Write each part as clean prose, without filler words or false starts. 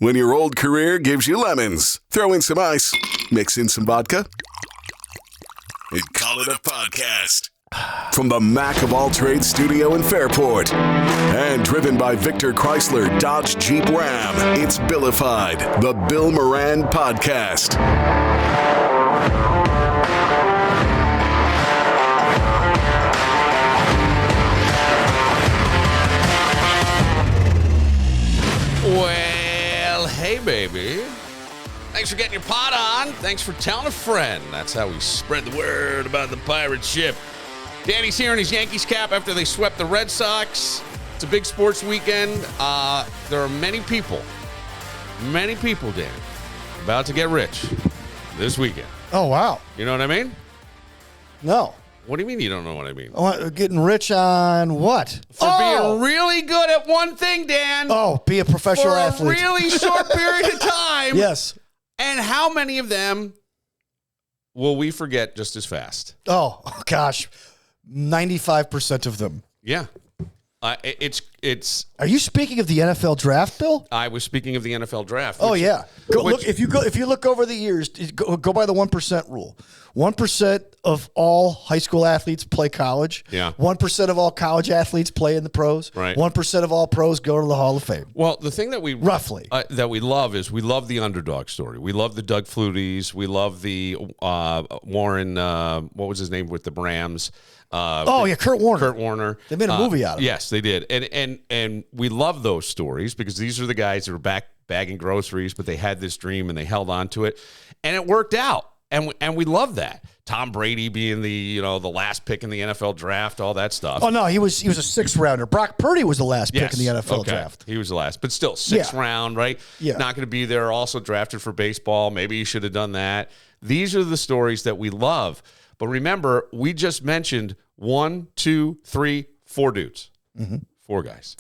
When your old career gives you lemons, throw in some ice, mix in some vodka, and call it a podcast. From the Mac of All Trades studio in Fairport, and driven by Victor Chrysler Dodge Jeep Ram, it's Billified, the Bill Moran Podcast. Well, hey, baby. Thanks for getting your pot on. Thanks for telling a friend. That's how we spread the word about the pirate ship. Danny's here in his Yankees cap after they swept the Red Sox. It's a big sports weekend. There are many people, Danny, about to get rich this weekend. Oh, wow. You know what I mean? No. What do you mean you don't know what I mean? Getting rich on what? For being really good at one thing, Dan. Oh, be a professional athlete. For a really short period of time. Yes. And how many of them will we forget just as fast? Oh gosh. 95% of them. Yeah. It's. Are you speaking of the NFL draft, Bill? I was speaking of the NFL draft. Oh yeah. If you look over the years, go by the 1% rule. 1% of all high school athletes play college. Yeah. 1% of all college athletes play in the pros. Right. 1% of all pros go to the Hall of Fame. Well, the thing that we roughly love is we love the underdog story. We love the Doug Flutys. We love the Warren. What was his name with the Rams? Kurt Warner. They made a movie out of it. Yes, they did. And we love those stories because these are the guys that were back bagging groceries, but they had this dream and they held on to it, and it worked out. And we love that. Tom Brady being the last pick in the NFL draft, all that stuff. Oh no, he was a sixth rounder. Brock Purdy was the last pick in the NFL draft. He was the last, but still sixth round, right? Yeah. Not going to be there. Also drafted for baseball. Maybe he should have done that. These are the stories that we love. But remember, we just mentioned 1, 2, 3, 4 dudes. Mm-hmm. Four guys.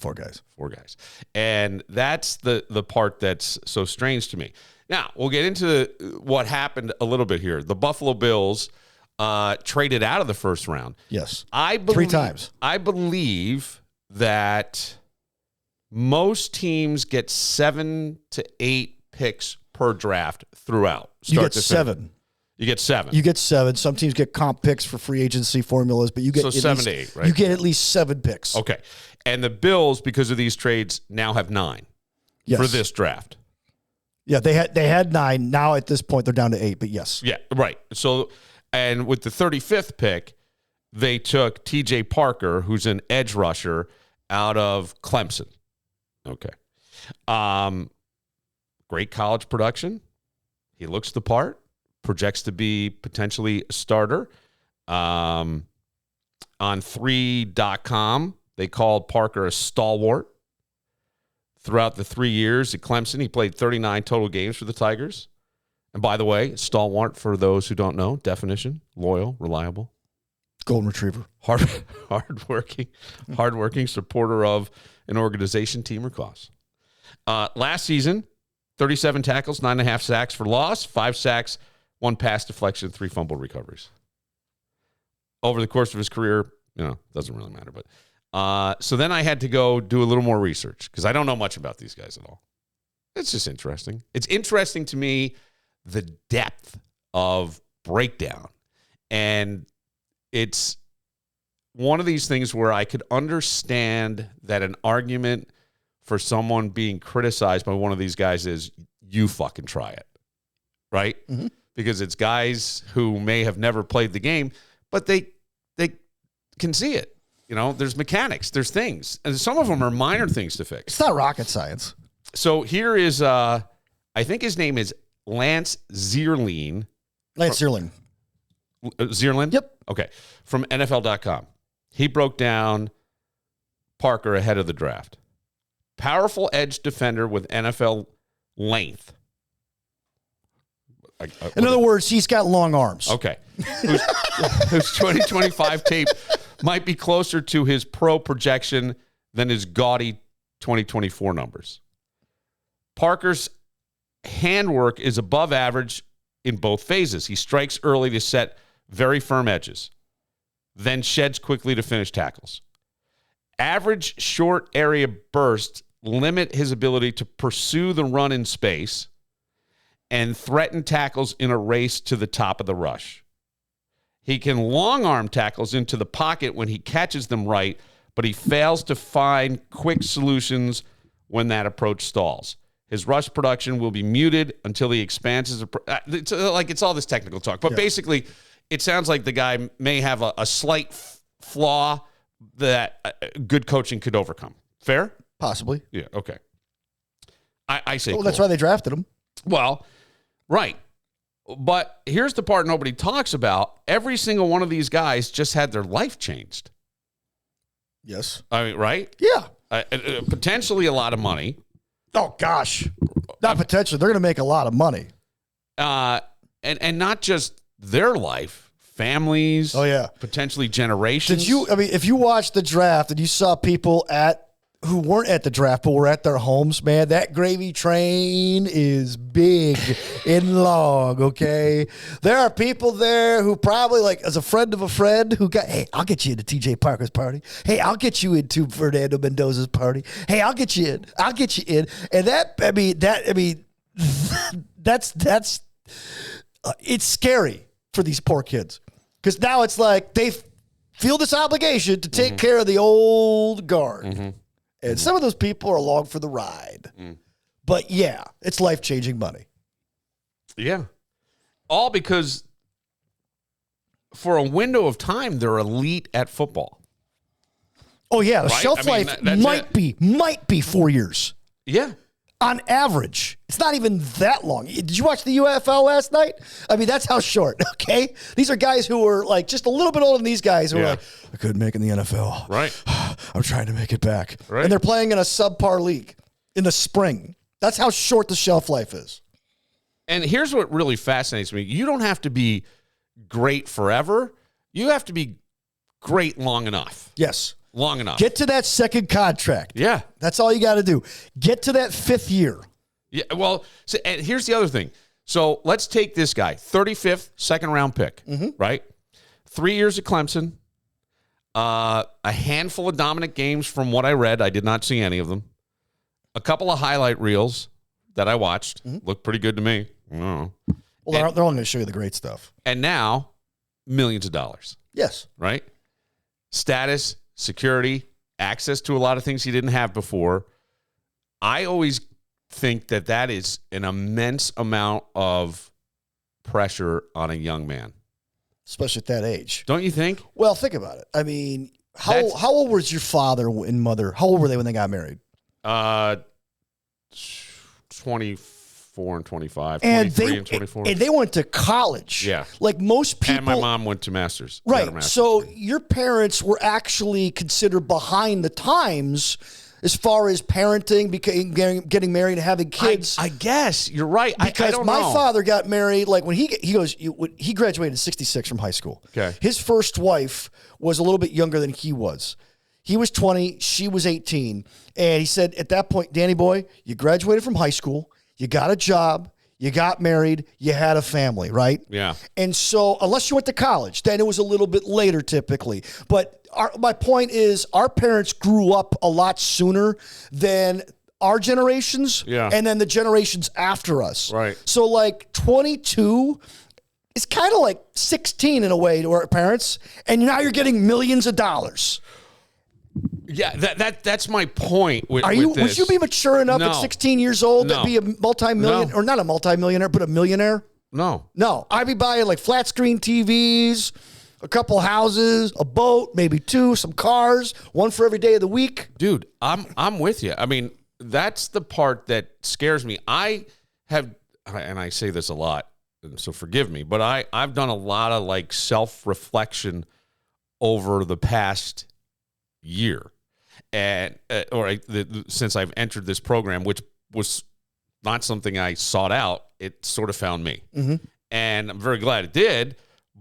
And that's the part that's so strange to me. Now, we'll get into what happened a little bit here. The Buffalo Bills traded out of the first round. Yes. 3 times. I believe that most teams get 7 to 8 picks per draft throughout. You get 7. You get 7. You get 7. Some teams get comp picks for free agency formulas, but you get 7 to 8, right? You get at least 7 picks. Okay. And the Bills, because of these trades, now have 9 for this draft. Yeah, they had 9. Now at this point they're down to 8, but yes. Yeah, right. So, and with the 35th pick, they took TJ Parker, who's an edge rusher out of Clemson. Okay. Great college production. He looks the part. Projects to be potentially a starter. On 3.com, they called Parker a stalwart. Throughout the 3 years at Clemson, he played 39 total games for the Tigers. And by the way, stalwart, for those who don't know, definition: loyal, reliable, golden retriever, hardworking supporter of an organization, team, or cause. Last season, 37 tackles, 9.5 sacks for loss, 5 sacks, 1 pass deflection, 3 fumble recoveries. Over the course of his career, doesn't really matter, but. So then I had to go do a little more research because I don't know much about these guys at all. It's just interesting. It's interesting to me, the depth of breakdown. And it's one of these things where I could understand that an argument for someone being criticized by one of these guys is, you fucking try it, right? Mm-hmm. Because it's guys who may have never played the game, but they can see it. There's mechanics, there's things, and some of them are minor things to fix. It's not rocket science. So here is, I think his name is Lance Zierlein. Zierlein. Zierlein? Yep. Okay. From NFL.com. He broke down Parker ahead of the draft. Powerful edge defender with NFL length. In other words, he's got long arms. Okay. Whose 2025 tape might be closer to his pro projection than his gaudy 2024 numbers. Parker's handwork is above average in both phases. He strikes early to set very firm edges, then sheds quickly to finish tackles. Average short area burst limit his ability to pursue the run in space and threaten tackles in a race to the top of the rush. He can long arm tackles into the pocket when he catches them right, but he fails to find quick solutions when that approach stalls. His rush production will be muted until he expands his it's all this technical talk. But basically, it sounds like the guy may have a slight flaw that good coaching could overcome. Fair? Possibly. Yeah, okay. I say Well, that's why they drafted him. Well, right. But here's the part nobody talks about. Every single one of these guys just had their life changed. Yes. I mean, right? Yeah. Potentially a lot of money. Oh, gosh. Not potentially. They're going to make a lot of money. And not just their life, families. Oh, yeah. Potentially generations. If you watched the draft and you saw people who weren't at the draft but were at their homes, man, that gravy train is big and long, okay? There are people there who probably, like, as a friend of a friend who hey, I'll get you into TJ Parker's party. Hey, I'll get you into Fernando Mendoza's party. Hey, I'll get you in. And that's it's scary for these poor kids because now it's like they feel this obligation to take care of the old guard. And some of those people are along for the ride. But, yeah, it's life-changing money. Yeah. All because for a window of time, they're elite at football. Oh, yeah. The right? shelf life might be 4 years. Yeah. On average. It's not even that long. Did you watch the UFL last night? I mean, that's how short, okay? These are guys who are, like, just a little bit older than these guys who are like, I couldn't make it in the NFL. Right. I'm trying to make it back. Right. And they're playing in a subpar league in the spring. That's how short the shelf life is. And here's what really fascinates me. You don't have to be great forever. You have to be great long enough. Yes. Long enough. Get to that second contract. Yeah. That's all you got to do. Get to that 5th year. Yeah. Well, and here's the other thing. So let's take this guy, 35th, second-round pick, right? 3 years at Clemson, a handful of dominant games from what I read. I did not see any of them. A couple of highlight reels that I watched. Looked pretty good to me. Well, they're only going to show you the great stuff. And now, millions of dollars. Yes. Right? Status, security, access to a lot of things he didn't have before. I always think that is an immense amount of pressure on a young man. Especially at that age. Don't you think? Well, think about it. I mean, how old was your father and mother? How old were they when they got married? 24 and 25, and 23 and 24. And they went to college. Yeah. Like most people. And my mom went to masters. Right. So your parents were actually considered behind the times as far as parenting, getting married and having kids. I guess you're right. Because I don't my know. father got married, like when he graduated in 66 from high school. Okay. His first wife was a little bit younger than he was. He was 20, she was 18. And he said at that point, Danny boy, you graduated from high school, you got a job, you got married, you had a family, right? Yeah. And so unless you went to college, then it was a little bit later typically. But my point is our parents grew up a lot sooner than our generations and then the generations after us. Right. So like 22 is kind of like 16 in a way to our parents, and now you're getting millions of dollars. Yeah, that's my point. Would you be mature enough at 16 years old to be a multi-million or not a multi-millionaire, but a millionaire? No. I'd be buying like flat screen TVs, a couple houses, a boat, maybe 2, some cars, one for every day of the week. Dude, I'm with you. I mean, that's the part that scares me. I have, and I say this a lot, so forgive me, but I've done a lot of like self-reflection over the past year, and since I've entered this program, which was not something I sought out, it sort of found me, and I'm very glad it did.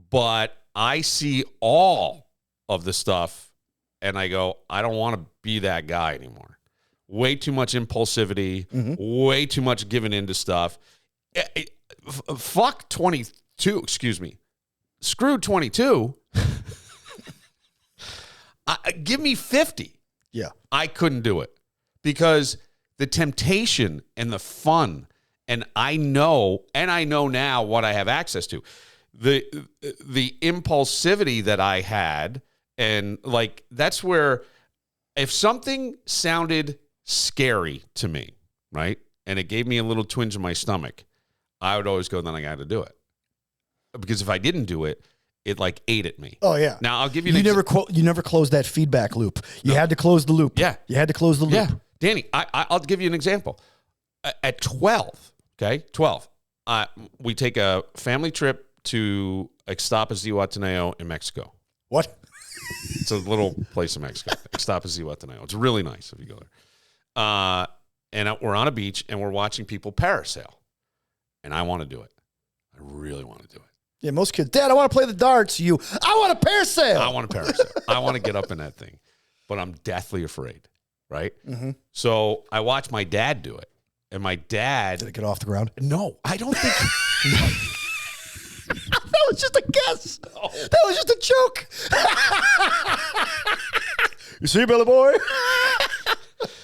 But I see all of the stuff, and I go, I don't want to be that guy anymore. Way too much impulsivity, way too much giving into stuff. Fuck 22. Excuse me. Screw 22. Give me 50. Yeah. I couldn't do it because the temptation and the fun, and I know now what I have access to. The impulsivity that I had, and like that's where if something sounded scary to me, right, and it gave me a little twinge in my stomach, I would always go, then I got to do it. Because if I didn't do it, it like ate at me. Oh yeah. Now I'll give you. You never closed that feedback loop. You had to close the loop. Yeah. You had to close the loop. Yeah, Danny, I'll give you an example. At 12, okay, 12, we take a family trip to Ixtapas-Zihuatanejo in Mexico. What? It's a little place in Mexico. Ixtapas-Zihuatanejo. It's really nice if you go there. And we're on a beach and we're watching people parasail. And I want to do it. I really want to do it. Yeah, most kids, Dad, I want to play the darts. I want to parasail. I want to parasail. I want to get up in that thing. But I'm deathly afraid, right? Mm-hmm. So I watch my dad do it. And my dad... Did it get off the ground? No, I don't think... That was just a guess. No. That was just a joke. You see, Billy boy?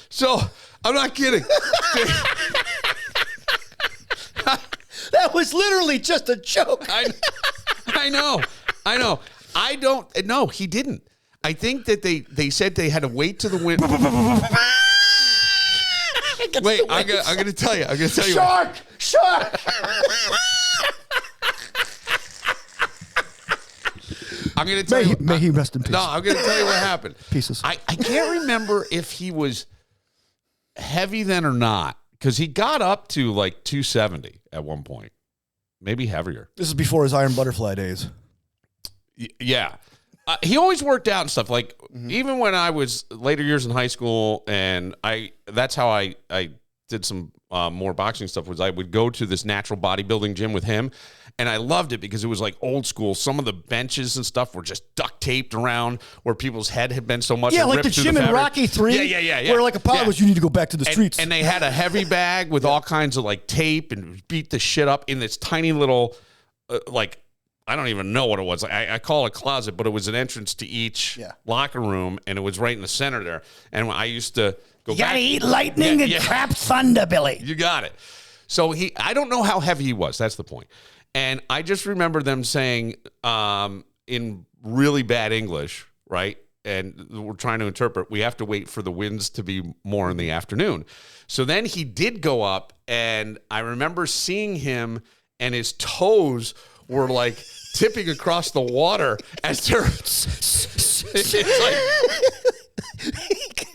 So, I'm not kidding. That was literally just a joke. I know. I don't... No, he didn't. I think that they said they had to wait to the wind... Wait, I'm going to tell you. Shark! I'm going to tell you. May he rest in peace. No, I'm going to tell you what happened. Pieces. I can't remember if he was heavy then or not, because he got up to like 270 at one point, maybe heavier. This is before his Iron Butterfly days. Yeah. He always worked out and stuff. Like, even when I was later years in high school, and that's how I did some more boxing stuff, was I would go to this natural bodybuilding gym with him, and I loved it because it was like old school. Some of the benches and stuff were just duct taped around where people's head had been so much. Yeah, like the gym in Rocky 3. Yeah. Where like Apollo was, you need to go back to the streets. And they had a heavy bag with all kinds of like tape and beat the shit up in this tiny little I don't even know what it was. I call it a closet, but it was an entrance to each locker room, and it was right in the center there. And I used to go back. You gotta eat lightning and crap thunder, Billy. You got it. So I don't know how heavy he was. That's the point. And I just remember them saying in really bad English, right? And we're trying to interpret, we have to wait for the winds to be more in the afternoon. So then he did go up, and I remember seeing him, and his toes were like tipping across the water as they're it's like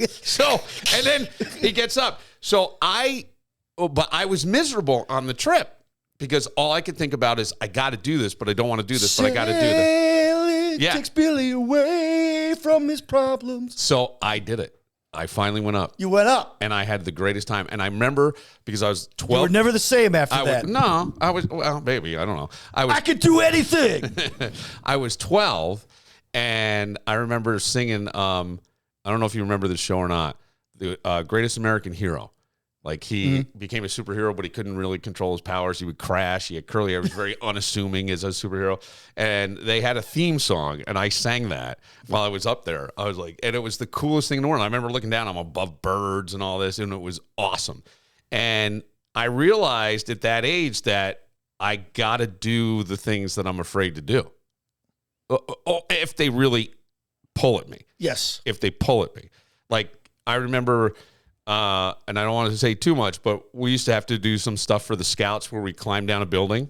so, and then he gets up. So but I was miserable on the trip because all I could think about is I got to do this, but I don't want to do this, but I got to do this. Yeah, takes Billy away from his problems. So I did it. I finally went up. You went up. And I had the greatest time. And I remember because I was 12. You were never the same after that. Well, maybe. I don't know. I could do anything. I was 12, and I remember singing, I don't know if you remember this show or not, the Greatest American Hero. Like, he became a superhero, but he couldn't really control his powers. He would crash. He had curly hair. He was very unassuming as a superhero. And they had a theme song, and I sang that while I was up there. I was like, and it was the coolest thing in the world. I remember looking down. I'm above birds and all this, and it was awesome. And I realized at that age that I got to do the things that I'm afraid to do. If they really pull at me. Yes. If they pull at me. Like, I remember... and I don't want to say too much, but we used to have to do some stuff for the scouts where we climbed down a building.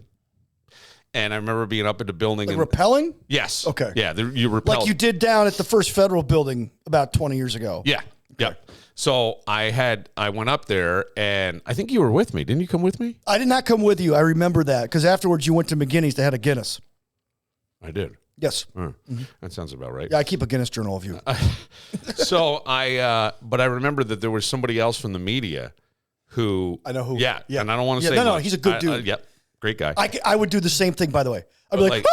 And I remember being up at the building. Like rappelling? Yes. Okay. Yeah, you rappelled. Like you did down at the first federal building about 20 years ago. Yeah. Okay. Yeah. So I went up there, and I think you were with me. Didn't you come with me? I did not come with you. I remember that because afterwards you went to McGinney's to have a Guinness. I did. Yes. That sounds about right. Yeah, I keep a Guinness journal of you. So but I remember that there was somebody else from the media who. I know who. Yeah. And I don't want to say. No, much. he's a good dude. Yep. Great guy. I would do the same thing, by the way. I'd be like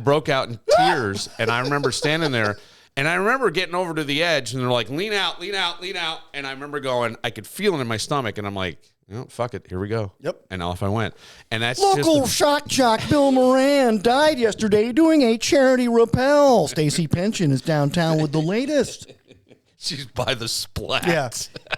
broke out in tears. And I remember standing there, and I remember getting over to the edge, and they're like, lean out, lean out, lean out. And I remember going, I could feel it in my stomach, and I'm like, fuck it, here we go. Yep. And off I went. And that's local shock jock Bill Moran died yesterday doing a charity rappel. Stacy Pension is downtown with the latest. She's by the splat. Yeah.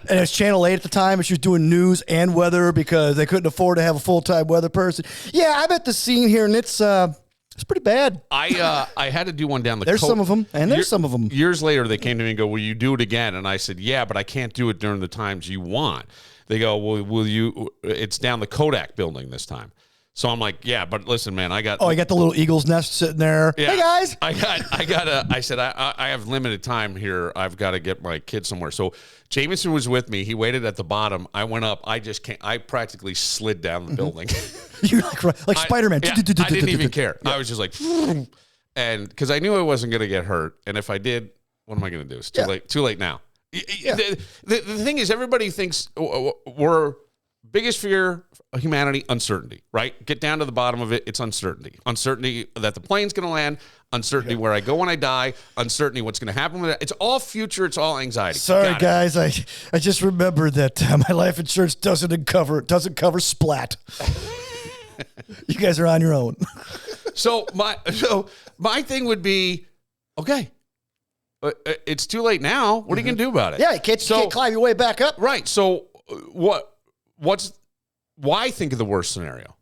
And it's Channel 8 at the time, and she was doing news and weather because they couldn't afford to have a full-time weather person. Yeah, I'm at the scene here, and it's pretty bad. I had to do one down the There's some of them, and there's some of them. Years later, they came to me and go, will you do it again? And I said, yeah, but I can't do it during the times you want. They go, well, will you? It's down the Kodak building this time. So I'm like, yeah, but listen, man, I got. Oh, you got the little eagle's nest sitting there. Yeah, hey guys, I said I have limited time here. I've got to get my kid somewhere. So Jameson was with me. He waited at the bottom. I went up. I just can't. I practically slid down the building. You're like Spider-Man. I didn't even care. I was just like, and because I knew I wasn't going to get hurt. And if I did, what am I going to do? It's too late. Too late now. Yeah. The thing is, everybody thinks we're biggest fear of humanity, uncertainty, right? Get down to the bottom of it. It's uncertainty. Uncertainty that the plane's going to land, uncertainty where I go when I die, uncertainty what's going to happen with it. It's all future. It's all anxiety. Sorry, guys. I just remembered that my life insurance doesn't cover splat. You guys are on your own. So my thing would be, okay, it's too late now. What are you going to do about it? Yeah, you can't climb your way back up. Right. So why think of the worst scenario?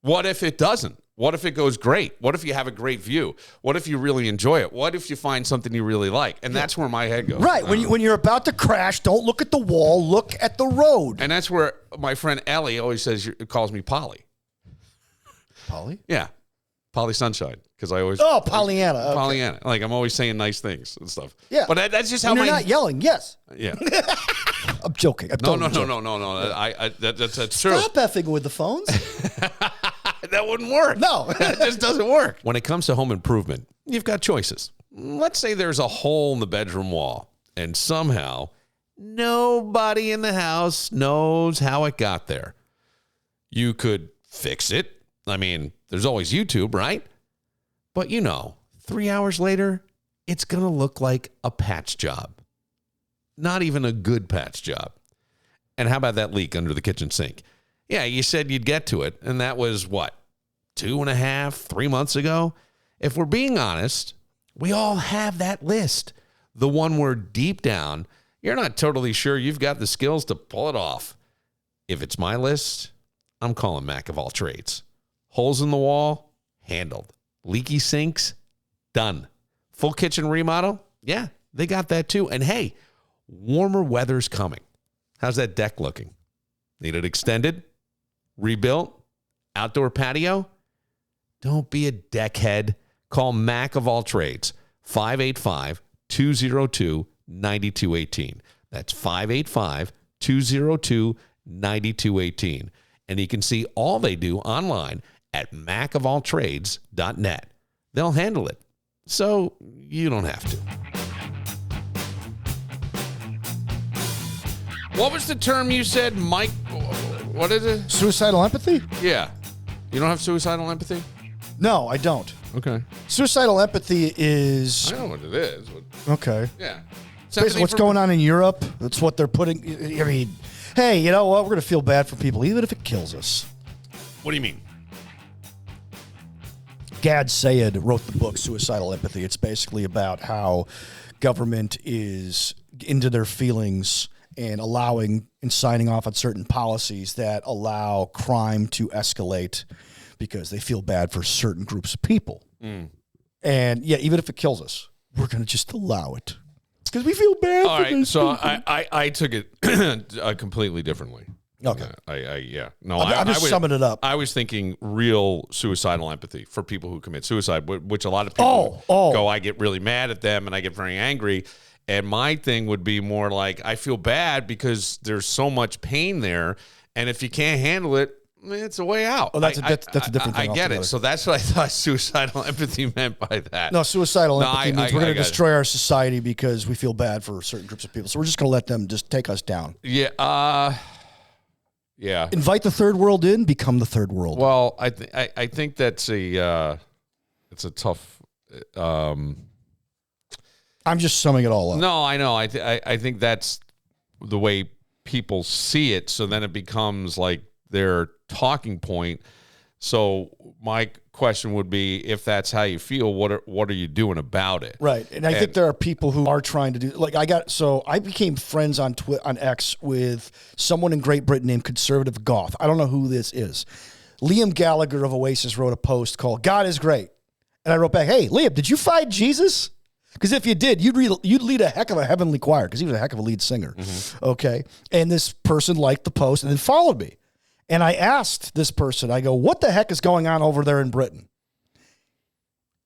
What if it doesn't? What if it goes great? What if you have a great view? What if you really enjoy it? What if you find something you really like? And that's where my head goes. Right. When you're about to crash, don't look at the wall, look at the road. And that's where my friend Ellie always calls me Polly. Polly? Yeah. Polly Sunshine. Because I always... Oh, Pollyanna. Okay. Pollyanna. Like, I'm always saying nice things and stuff. Yeah. But that's just how you're not yelling, yes. Yeah. I'm joking. No. That's true. Stop effing with the phones. That wouldn't work. No. It just doesn't work. When it comes to home improvement, you've got choices. Let's say there's a hole in the bedroom wall, and somehow nobody in the house knows how it got there. You could fix it. I mean, there's always YouTube, right? But 3 hours later, it's going to look like a patch job. Not even a good patch job. And how about that leak under the kitchen sink? Yeah, you said you'd get to it, and that was, 2.5, 3 months ago? If we're being honest, we all have that list. The one where deep down, you're not totally sure you've got the skills to pull it off. If it's my list, I'm calling Mac of all trades. Holes in the wall, handled. Leaky sinks, done. Full kitchen remodel, yeah, they got that too. And hey, warmer weather's coming. How's that deck looking? Need it extended? Rebuilt? Outdoor patio? Don't be a deckhead. Call Mac of all trades, 585-202-9218. That's 585-202-9218. And you can see all they do online at macofalltrades.net. They'll handle it, so you don't have to. What was the term you said, Mike? What is it? Suicidal empathy? Yeah. You don't have suicidal empathy? No, I don't. Okay. Suicidal empathy is... I know what it is. But okay. Yeah. Basically what's going on in Europe. That's what they're putting... I mean, hey, you know what? We're going to feel bad for people, even if it kills us. What do you mean? Gad Sayed wrote the book Suicidal Empathy. It's basically about how government is into their feelings and allowing and signing off on certain policies that allow crime to escalate because they feel bad for certain groups of people. And yeah, even if it kills us, we're going to just allow it because we feel bad. All right, so I took it completely differently. Okay. I'm just summing it up. I was thinking real suicidal empathy for people who commit suicide, which a lot of people go, I get really mad at them and I get very angry. And my thing would be more like, I feel bad because there's so much pain there. And if you can't handle it, it's a way out. Oh, that's a different thing. I get it. So that's what I thought suicidal empathy meant by that. No, suicidal empathy means we're going to destroy our society because we feel bad for certain groups of people. So we're just going to let them just take us down. Yeah. Yeah. Invite the third world in, become the third world. Well, I think that's it's a tough. I'm just summing it all up. No, I know. I think that's the way people see it. So then it becomes like their talking point. So my question would be, if that's how you feel, what are you doing about it? Right. And I think there are people who are trying to do, like I became friends on X with someone in Great Britain named Conservative Goth. I don't know who this is. Liam Gallagher of Oasis wrote a post called "God is Great." And I wrote back, "Hey, Liam, did you find Jesus? Because if you did, you'd lead a heck of a heavenly choir, because he was a heck of a lead singer." Mm-hmm. Okay. And this person liked the post and then followed me. And I asked this person, I go, "What the heck is going on over there in Britain?"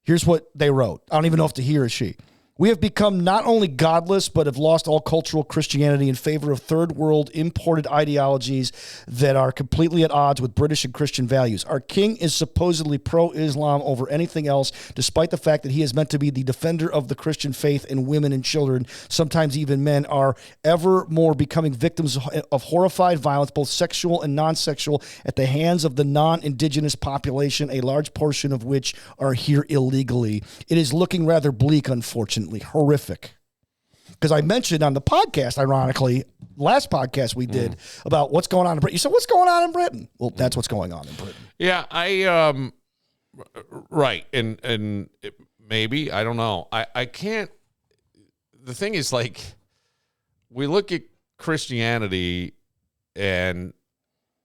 Here's what they wrote. I don't even know if to he or she. "We have become not only godless, but have lost all cultural Christianity in favor of third world imported ideologies that are completely at odds with British and Christian values. Our king is supposedly pro-Islam over anything else, despite the fact that he is meant to be the defender of the Christian faith, and women and children, sometimes even men, are ever more becoming victims of horrified violence, both sexual and non-sexual, at the hands of the non-indigenous population, a large portion of which are here illegally. It is looking rather bleak, unfortunately. Horrific." Because I mentioned on the podcast, ironically, last podcast we did about what's going on in Britain. You said, "What's going on in Britain?" Well, that's what's going on in Britain. Yeah, right. And maybe, I don't know. I can't, the thing is, like, we look at Christianity and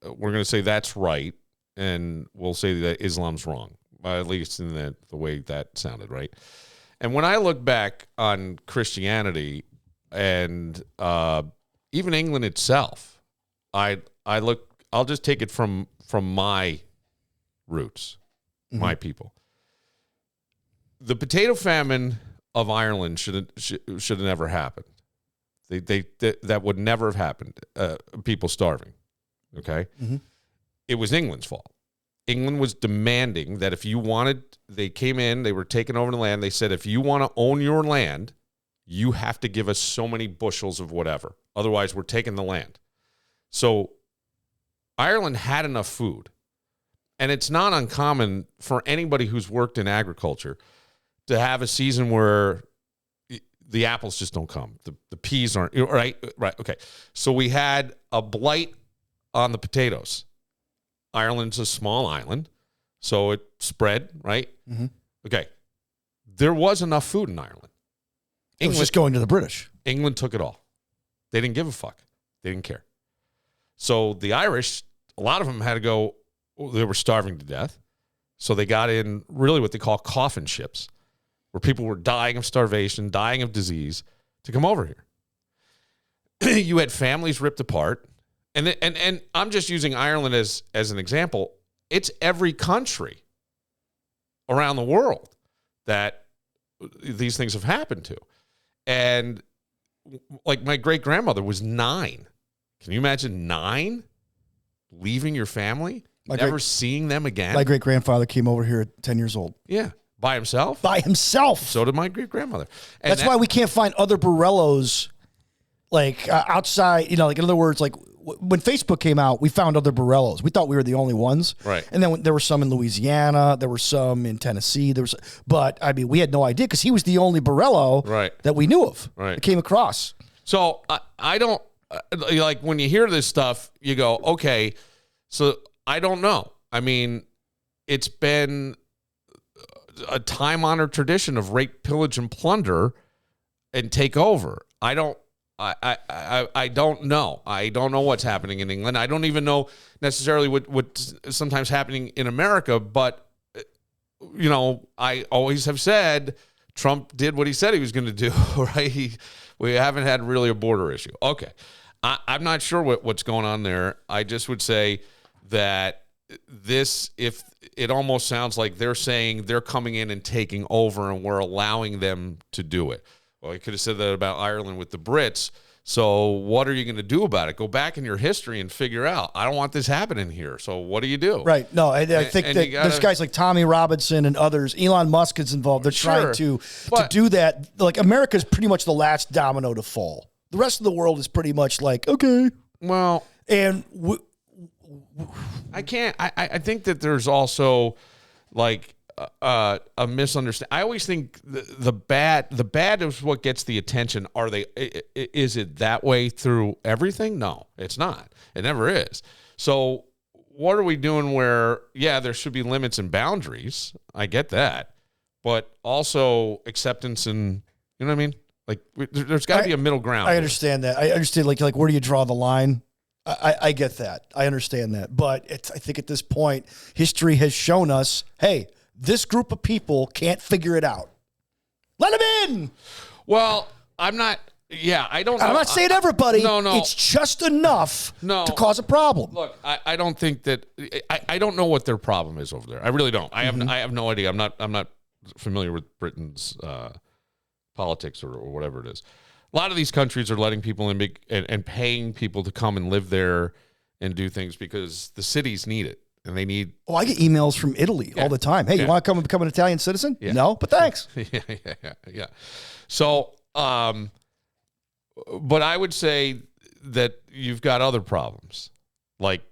we're going to say that's right. And we'll say that Islam's wrong, at least in the way that sounded, right? And when I look back on Christianity and even England itself, I'll just take it from my roots, my people. The potato famine of Ireland should have never happened. That would never have happened. People starving. Okay, It was England's fault. England was demanding that if you wanted, they came in, they were taking over the land. They said, if you want to own your land, you have to give us so many bushels of whatever. Otherwise, we're taking the land. So Ireland had enough food. And it's not uncommon for anybody who's worked in agriculture to have a season where the apples just don't come. The peas aren't, right? Right. Okay. So we had a blight on the potatoes. Ireland's a small island, so it spread, right? Mm-hmm. Okay. There was enough food in Ireland. It was just going to the British. England took it all. They didn't give a fuck. They didn't care. So the Irish, a lot of them had to go, they were starving to death. So they got in really what they call coffin ships, where people were dying of starvation, dying of disease, to come over here. You had families ripped apart. And I'm just using Ireland as an example. It's every country around the world that these things have happened to. And like my great-grandmother was 9. Can you imagine 9 leaving your family, never seeing them again? My great-grandfather came over here at 10 years old. Yeah. By himself? By himself. So did my great-grandmother. And that's why we can't find other Borellos like outside, like in other words, like when Facebook came out, we found other Borellos. We thought we were the only ones. Right. And then there were some in Louisiana. There were some in Tennessee. But I mean, we had no idea because he was the only Borello that we knew of. Right. That came across. So I don't, like when you hear this stuff, you go, okay, so I don't know. I mean, it's been a time-honored tradition of rape, pillage, and plunder and take over. I don't know. I don't know what's happening in England. I don't even know necessarily what's sometimes happening in America. But, I always have said Trump did what he said he was going to do, right? We haven't had really a border issue. Okay. I'm not sure what's going on there. I just would say that if it almost sounds like they're saying they're coming in and taking over and we're allowing them to do it. Well, I could have said that about Ireland with the Brits. So what are you going to do about it? Go back in your history and figure out, I don't want this happening here. So what do you do? Right. No, I think that there's guys like Tommy Robinson and others. Elon Musk is involved. They're trying to do that. Like America's pretty much the last domino to fall. The rest of the world is pretty much like, okay. Well, and I can't. I think that there's also like a misunderstanding. I always think the bad is what gets the attention. Is it that way through everything? No, it's not. It never is. So what are we doing where, yeah, there should be limits and boundaries. I get that. But also acceptance and, you know what I mean? Like, there's got to be a middle ground. I understand that. I understand, like where do you draw the line? I get that. I understand that. But I think at this point, history has shown us, hey, this group of people can't figure it out. Let them in. Well, I'm not. Yeah, I don't know. I'm not saying everybody. No. It's just enough to cause a problem. Look, I don't think that. I don't know what their problem is over there. I really don't. I have no idea. I'm not familiar with Britain's politics or whatever it is. A lot of these countries are letting people in and paying people to come and live there and do things because the cities need it. And they need. Oh, I get emails from Italy all the time. Hey, you want to come and become an Italian citizen? Yeah. No, but thanks. Yeah. So, but I would say that you've got other problems, like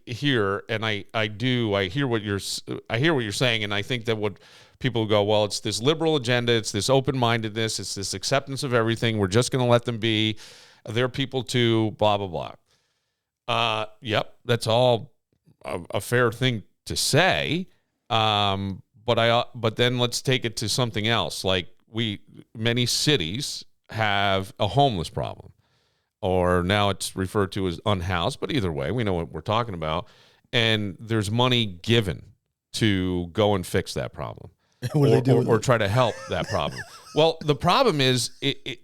here, and I hear what you're saying, and I think that what people go, well, it's this liberal agenda, it's this open-mindedness, it's this acceptance of everything. We're just going to let them be. They're people too. Blah blah blah. Yep, that's all a fair thing to say, but then let's take it to something else. Like many cities have a homeless problem, or now it's referred to as unhoused. But either way, we know what we're talking about, and there's money given to go and fix that problem, or try to help that problem. Well, the problem is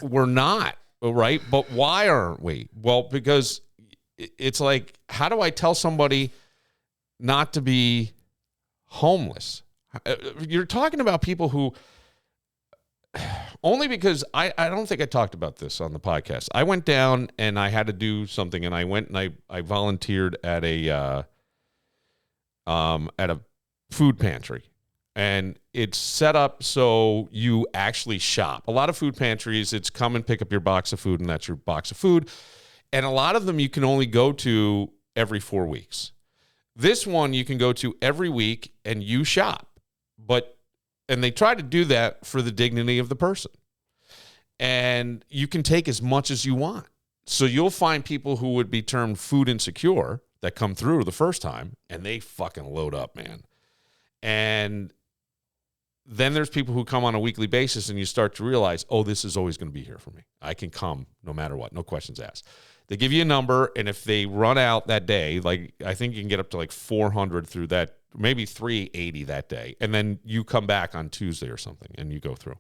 we're not right, but why aren't we? Well, because it's like, how do I tell somebody not to be homeless? You're talking about people who, only because I don't think I talked about this on the podcast. I went down and I had to do something, and I went and I volunteered at a food pantry, and it's set up so you actually shop. A lot of food pantries, it's come and pick up your box of food, and that's your box of food. And a lot of them you can only go to every 4 weeks. This one you can go to every week and you shop, and they try to do that for the dignity of the person. And you can take as much as you want. So you'll find people who would be termed food insecure that come through the first time, and they fucking load up, man. And then there's people who come on a weekly basis, and you start to realize, oh, this is always going to be here for me. I can come no matter what, no questions asked. They give you a number, and if they run out that day, like I think you can get up to like 400 through that, maybe 380 that day, and then you come back on Tuesday or something, and you go through.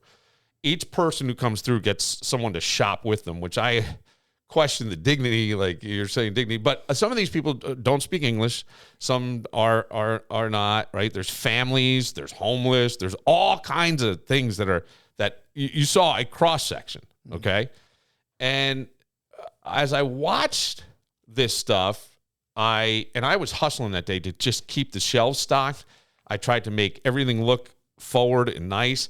Each person who comes through gets someone to shop with them, which I question the dignity, like you're saying dignity. But some of these people don't speak English. Some are not, right? There's families, there's homeless, there's all kinds of things that you saw a cross-section, okay? And as I watched this stuff, I was hustling that day to just keep the shelves stocked. I tried to make everything look forward and nice.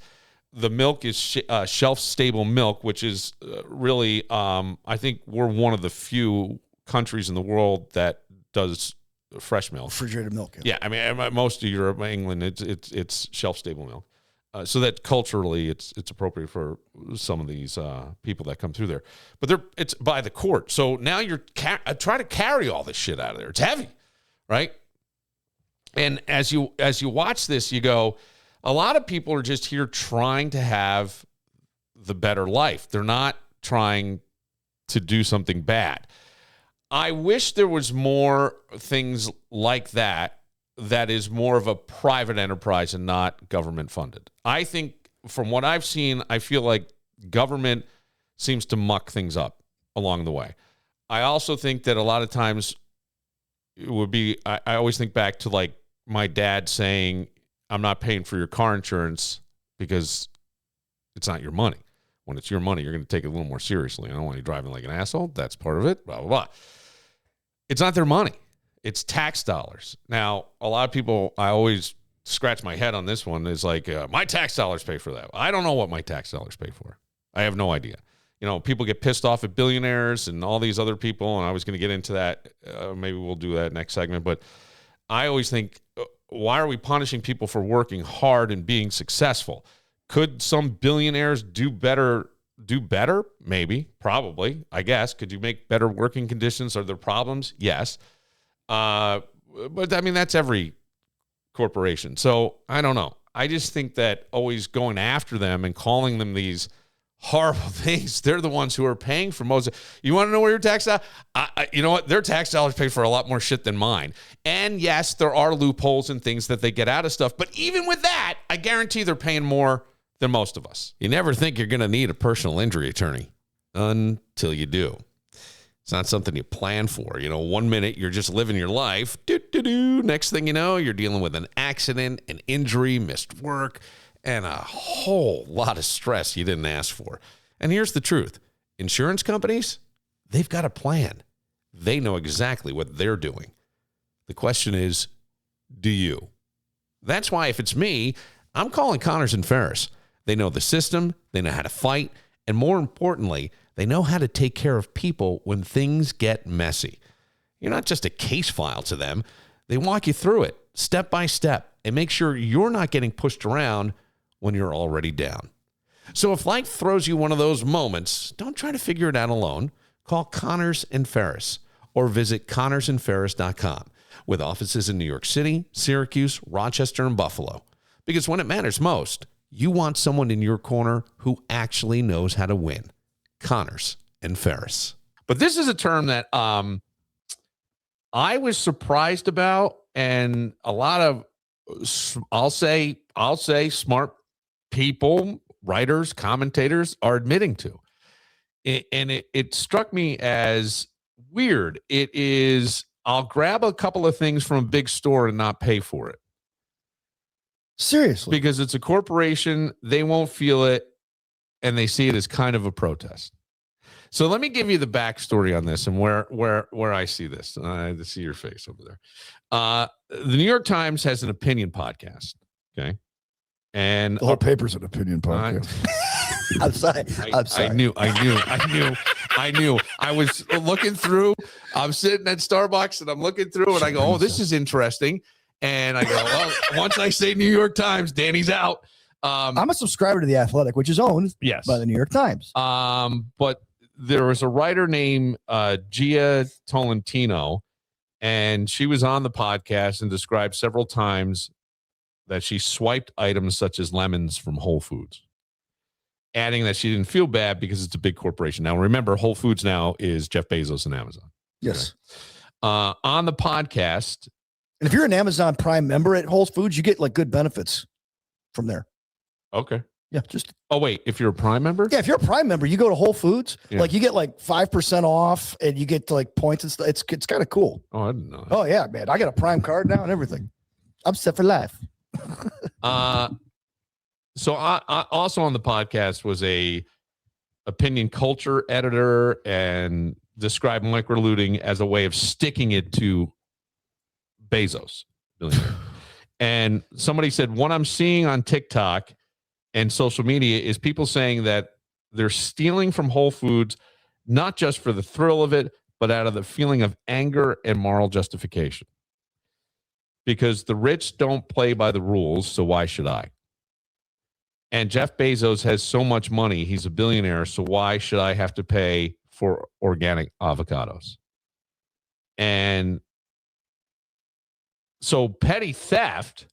The milk is shelf-stable milk, which is really, I think we're one of the few countries in the world that does fresh milk. Refrigerated milk. Yeah, I mean, most of Europe, England, it's shelf-stable milk. So that culturally it's appropriate for some of these people that come through there. But it's by the quart. So now you're trying to carry all this shit out of there. It's heavy, right? And as you watch this, you go, a lot of people are just here trying to have the better life. They're not trying to do something bad. I wish there was more things like that is more of a private enterprise and not government funded. I think from what I've seen, I feel like government seems to muck things up along the way. I also think that a lot of times it would be, I always think back to like my dad saying, I'm not paying for your car insurance because it's not your money. When it's your money, you're going to take it a little more seriously. I don't want you driving like an asshole. That's part of it, blah, blah, blah. It's not their money. It's tax dollars. Now, a lot of people, I always scratch my head on this one, is like, my tax dollars pay for that. I don't know what my tax dollars pay for. I have no idea. You know, people get pissed off at billionaires and all these other people, and I was going to get into that. Maybe we'll do that next segment. But I always think, why are we punishing people for working hard and being successful? Could some billionaires do better? Maybe, probably, I guess. Could you make better working conditions? Are there problems? Yes. But I mean, that's every corporation. So I don't know. I just think that always going after them and calling them these horrible things, they're the ones who are paying for most. You want to know where your tax dollars? You know what? Their tax dollars pay for a lot more shit than mine. And yes, there are loopholes and things that they get out of stuff. But even with that, I guarantee they're paying more than most of us. You never think you're going to need a personal injury attorney until you do. It's not something you plan for. You know, 1 minute you're just living your life. Next thing you know, you're dealing with an accident, an injury, missed work, and a whole lot of stress you didn't ask for. And here's the truth. Insurance companies, they've got a plan. They know exactly what they're doing. The question is, do you? That's why if it's me, I'm calling Connors and Ferris. They know the system, they know how to fight, and more importantly, they know how to take care of people when things get messy. You're not just a case file to them. They walk you through it step by step and make sure you're not getting pushed around when you're already down. So if life throws you one of those moments, don't try to figure it out alone. Call Connors and Ferris or visit connorsandferris.com with offices in New York City, Syracuse, Rochester, and Buffalo. Because when it matters most, you want someone in your corner who actually knows how to win. Connors and Ferris. But this is a term that I was surprised about, and a lot of, I'll say smart people, writers, commentators are admitting to. It struck me as weird. It is, I'll grab a couple of things from a big store and not pay for it. Seriously. Because it's a corporation, they won't feel it, and they see it as kind of a protest. So let me give you the backstory on this and where I see this. I see your face over there. The New York Times has an opinion podcast. Okay. And the whole paper's an opinion podcast. I'm sorry. I knew. I was looking through. I'm sitting at Starbucks and I'm looking through and I go, oh, this is interesting. And I go, well, once I say New York Times, Danny's out. I'm a subscriber to The Athletic, which is owned by the New York Times. But there was a writer named Gia Tolentino, and she was on the podcast and described several times that she swiped items such as lemons from Whole Foods, adding that she didn't feel bad because it's a big corporation. Now, remember, Whole Foods now is Jeff Bezos and Amazon. Yes. Okay? On the podcast. And if you're an Amazon Prime member at Whole Foods, you get like good benefits from there. Okay. Yeah. Oh, wait. If you're a Prime member? Yeah. If you're a Prime member, you go to Whole Foods, like you get like 5% off and you get like points and stuff. It's kind of cool. Oh, I didn't know that. Oh, yeah, man. I got a Prime card now and everything. I'm set for life. So I also on the podcast was a opinion culture editor and described microlooting as a way of sticking it to Bezos, billionaire. And somebody said, what I'm seeing on TikTok and social media is people saying that they're stealing from Whole Foods, not just for the thrill of it, but out of the feeling of anger and moral justification. Because the rich don't play by the rules, so why should I? And Jeff Bezos has so much money, he's a billionaire, so why should I have to pay for organic avocados? And so petty theft,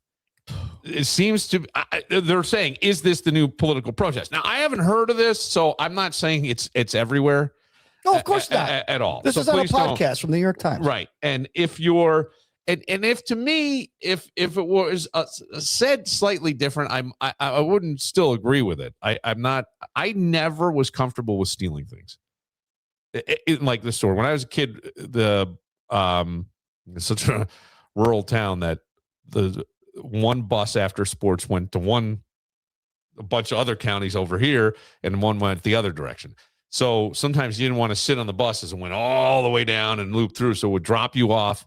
it seems to, they're saying, is this the new political protest? Now, I haven't heard of this, so I'm not saying it's everywhere. No, of course not. At all. This is on a podcast from the New York Times. Right. And if you're, and if to me, if it was said slightly different, I wouldn't still agree with it. I never was comfortable with stealing things. Like the store. When I was a kid, it's such a rural town that the one bus after sports went to a bunch of other counties over here, and one went the other direction. So sometimes you didn't want to sit on the buses and went all the way down and loop through. So it would drop you off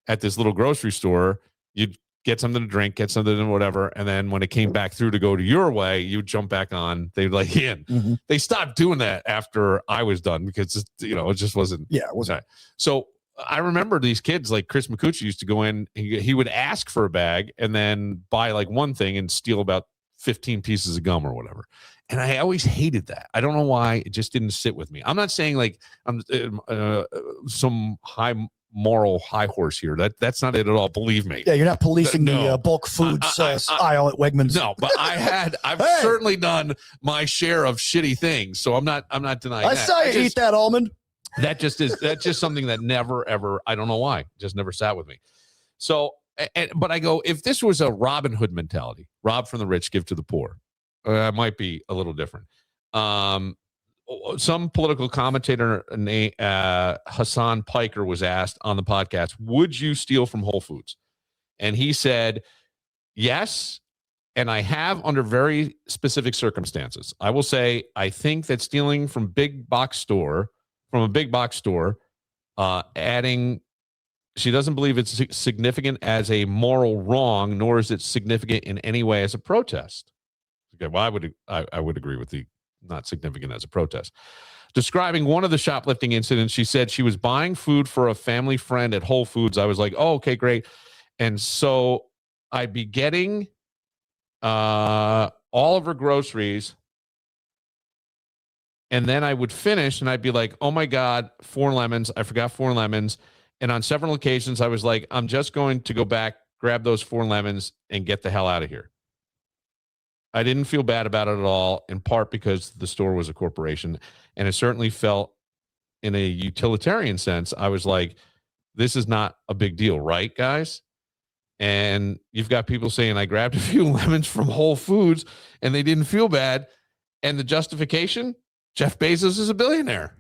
at this little grocery store. You'd get something to drink, get something to whatever. And then when it came back through to go to your way, you'd jump back on. They'd like in. Mm-hmm. They stopped doing that after I was done because, it just wasn't. Yeah, it wasn't. So I remember these kids like Chris McCucci used to go in. He would ask for a bag and then buy like one thing and steal about 15 pieces of gum or whatever. And I always hated that. I don't know why. It just didn't sit with me. I'm not saying like I'm some high moral high horse here. That's not it at all. Believe me. Yeah, you're not policing No. the bulk foods aisle at Wegmans. No, but I've certainly done my share of shitty things. So I'm not denying I that. saw you eat that almond. That's just something that never, ever, I don't know why, just never sat with me. So, but I go, if this was a Robin Hood mentality, rob from the rich, give to the poor, it might be a little different. Some political commentator named Hassan Piker was asked on the podcast, would you steal from Whole Foods? And he said, yes, and I have under very specific circumstances. I will say, I think that stealing from a big box store, adding, she doesn't believe it's significant as a moral wrong, nor is it significant in any way as a protest. Okay, well, I would agree with the not significant as a protest. Describing one of the shoplifting incidents, she said she was buying food for a family friend at Whole Foods. I was like, oh, okay, great. And so I'd be getting all of her groceries, and then I would finish and I'd be like, oh my God, 4 lemons. I forgot 4 lemons. And on several occasions, I was like, I'm just going to go back, grab those 4 lemons and get the hell out of here. I didn't feel bad about it at all, in part because the store was a corporation. And it certainly felt, in a utilitarian sense, I was like, this is not a big deal, right, guys? And you've got people saying, I grabbed a few lemons from Whole Foods and they didn't feel bad. And the justification, Jeff Bezos is a billionaire.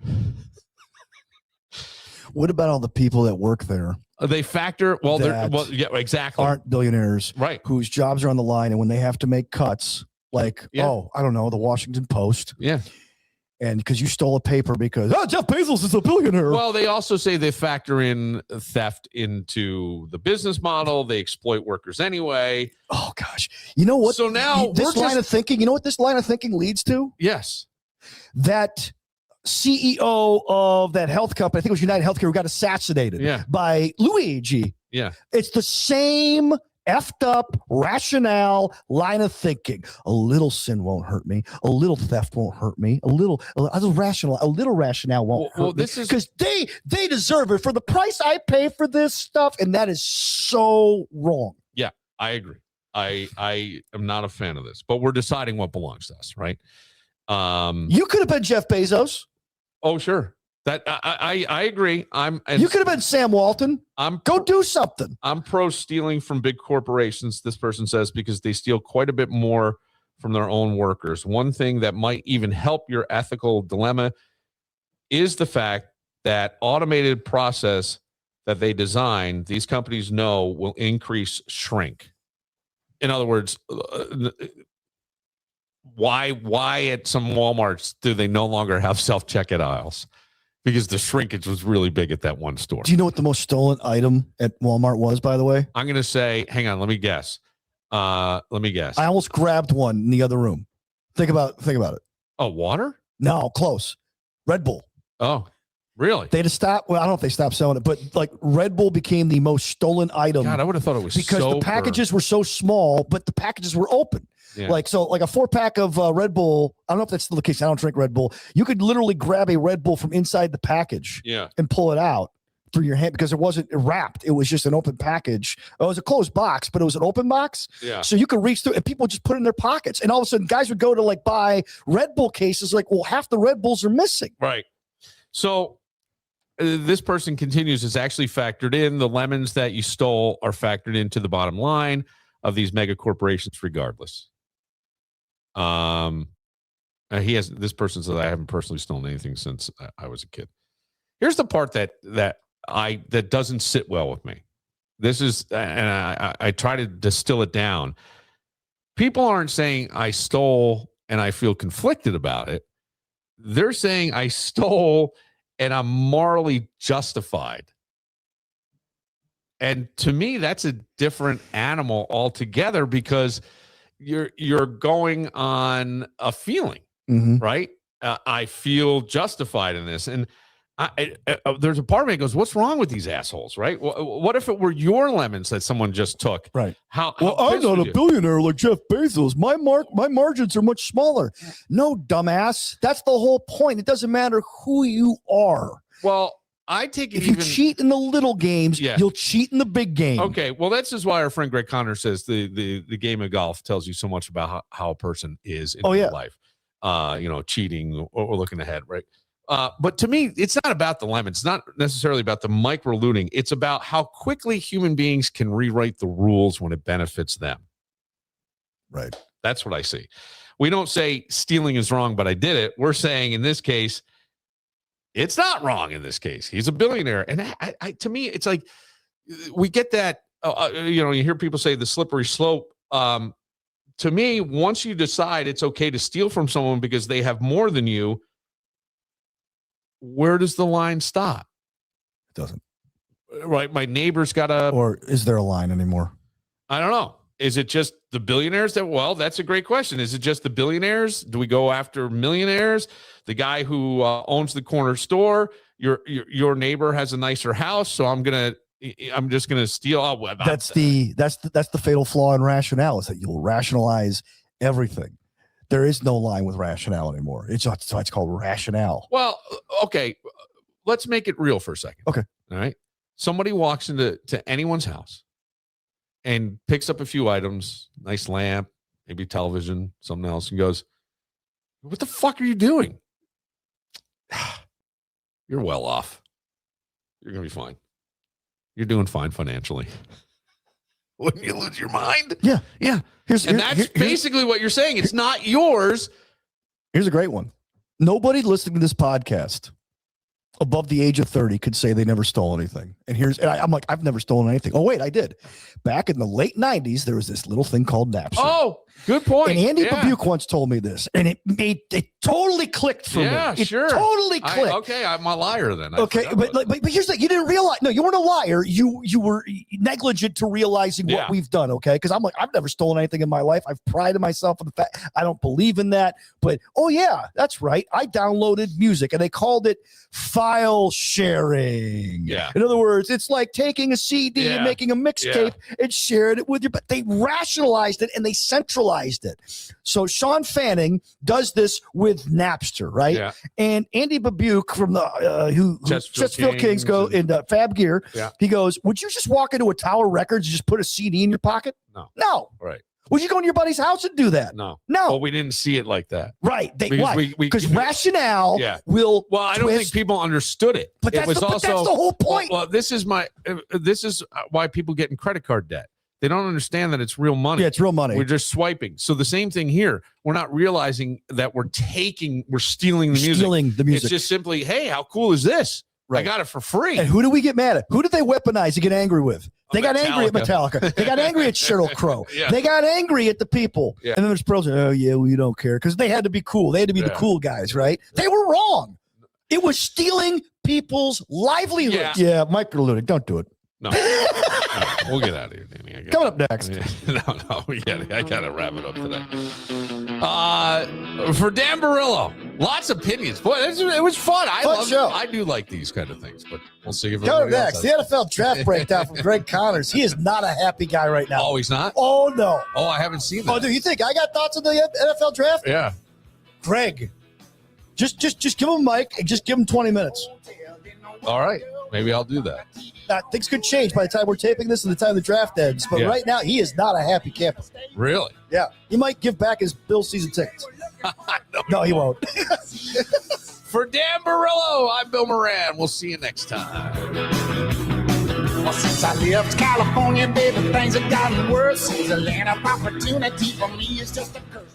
What about all the people that work there? They factor, yeah, exactly. Aren't billionaires, right? Whose jobs are on the line, and when they have to make cuts, like, I don't know, the Washington Post. Yeah. And because you stole a paper because, Jeff Bezos is a billionaire. Well, they also say they factor in theft into the business model. They exploit workers anyway. Oh, gosh. You know what? So now this line of thinking, you know what this line of thinking leads to? Yes. That CEO of that health company, I think it was United Healthcare, who got assassinated by Luigi. Yeah. It's the same effed up rationale line of thinking. A little sin won't hurt me. A little theft won't hurt me. A little rationale won't hurt me. Because they deserve it for the price I pay for this stuff. And that is so wrong. Yeah, I agree. I am not a fan of this, but we're deciding what belongs to us, right? You could have been Jeff Bezos. Oh, sure. That I agree. You could have been Sam Walton. Go do something. I'm pro stealing from big corporations, this person says, because they steal quite a bit more from their own workers. One thing that might even help your ethical dilemma is the fact that automated process that they design, these companies know will increase shrink. In other words, why at some Walmarts do they no longer have self-checkout aisles? Because the shrinkage was really big at that one store. Do you know what the most stolen item at Walmart was, by the way? I'm going to say, hang on, let me guess. I almost grabbed one in the other room. Think about it. Oh, water? No, close. Red Bull. Oh, really? They just stopped. Well, I don't know if they stopped selling it, but like Red Bull became the most stolen item. God, I would have thought it was because the packages were so small, but the packages were open. Yeah. Like a 4-pack of Red Bull. I don't know if that's still the case. I don't drink Red Bull. You could literally grab a Red Bull from inside the package and pull it out through your hand because it wasn't wrapped. It was just an open package. It was a closed box, but it was an open box. Yeah. So you could reach through and people just put it in their pockets. And all of a sudden guys would go to like buy Red Bull cases. Like, well, half the Red Bulls are missing. Right. So this person continues, it's actually factored in. The lemons that you stole are factored into the bottom line of these mega corporations regardless. This person says, I haven't personally stolen anything since I was a kid. Here's the part that doesn't sit well with me. This is, and I try to distill it down. People aren't saying I stole and I feel conflicted about it. They're saying I stole and I'm morally justified. And to me, that's a different animal altogether because you're going on a feeling, right? I feel justified in this. And there's a part of me that goes, what's wrong with these assholes, right? What if it were your lemons that someone just took? Right. How I'm not a billionaire like Jeff Bezos. My margins are much smaller. No, dumbass. That's the whole point. It doesn't matter who you are. Well, I take it If you cheat in the little games, you'll cheat in the big game. Okay, well, that's just why our friend Greg Connor says the game of golf tells you so much about how a person is in real life. Cheating or looking ahead, right? But to me, it's not about the lemons. It's not necessarily about the microlooting. It's about how quickly human beings can rewrite the rules when it benefits them. Right. That's what I see. We don't say stealing is wrong, but I did it. We're saying in this case, it's not wrong in this case. He's a billionaire. And I to me, it's like we get that, you hear people say the slippery slope. To me, once you decide it's okay to steal from someone because they have more than you, where does the line stop? It doesn't. Right. My neighbor's got or is there a line anymore? I don't know. Is it just the billionaires that's a great question. Is it just the billionaires? Do we go after millionaires? The guy who owns the corner store, your neighbor has a nicer house. So I'm just going to steal. That's the fatal flaw in rationale, is that you'll rationalize everything. There is no line with rationale anymore. It's called rationale. Well, okay. Let's make it real for a second. Okay. All right. Somebody walks into anyone's house and picks up a few items, nice lamp, maybe television, something else, and goes, "What the fuck are you doing?" You're well off. You're going to be fine. You're doing fine financially. Wouldn't you lose your mind? Yeah. Yeah. That's basically what you're saying. It's not yours. Here's a great one. Nobody listening to this podcast above the age of 30 could say they never stole anything. And I'm like, I've never stolen anything. Oh, wait, I did. Back in the late 90s, there was this little thing called Napster. Oh, good point. And Andy Babuke once told me this, and it totally clicked for me. Yeah, sure. Totally clicked. I'm a liar then. But here's the thing. You didn't realize. No, you weren't a liar. You were negligent to realizing what we've done, okay? Because I'm like, I've never stolen anything in my life. I've prided myself on the fact I don't believe in that. But, oh, yeah, that's right. I downloaded music, and they called it file sharing. Yeah. In other words, it's like taking a CD and making a mixtape and sharing it with but they rationalized it and they centralized it. So Sean Fanning does this with Napster, right? Yeah. And Andy Babuke from the Chesterfield Kings go in Fab Gear. Yeah. He goes, "Would you just walk into a Tower Records and just put a CD in your pocket?" No. Right. Would you go in your buddy's house and do that? No. No. Well, we didn't see it like that. Right. Because Because rationale will. Well, I don't think people understood it. But that's the whole point. Well, this is why people get in credit card debt. They don't understand that it's real money. Yeah, it's real money. We're just swiping. So the same thing here. We're not realizing that we're stealing the music. It's just simply, hey, how cool is this? Right. I got it for free. And who do we get mad at? Who did they weaponize and get angry with? They got angry at Metallica. They got angry at Sheryl Crow. They got angry at the people. Yeah. And then there's pros. Oh, yeah, we don't care. Because they had to be cool. They had to be the cool guys, right? They were wrong. It was stealing people's livelihood. Yeah, microlooting. Don't do it. No. We'll get out of here, Danny. Coming up next. No, I got to wrap it up today. For Dan Barillo, lots of opinions. Boy, it was fun. I do like these kind of things, but we'll see if coming up next, the NFL draft breakdown from Greg Connors. He is not a happy guy right now. Oh, he's not? Oh, no. Oh, I haven't seen that. Oh, do you think I got thoughts on the NFL draft? Yeah. Greg, just give him a mic and just give him 20 minutes. All right. Maybe I'll do that. Things could change by the time we're taping this and the time the draft ends. But right now, he is not a happy camper. Really? Yeah. He might give back his Bill season tickets. No, he won't. For Dan Barillo, I'm Bill Moran. We'll see you next time. Well, since I left California, baby, things have gotten worse. The land of opportunity for me is just a curse.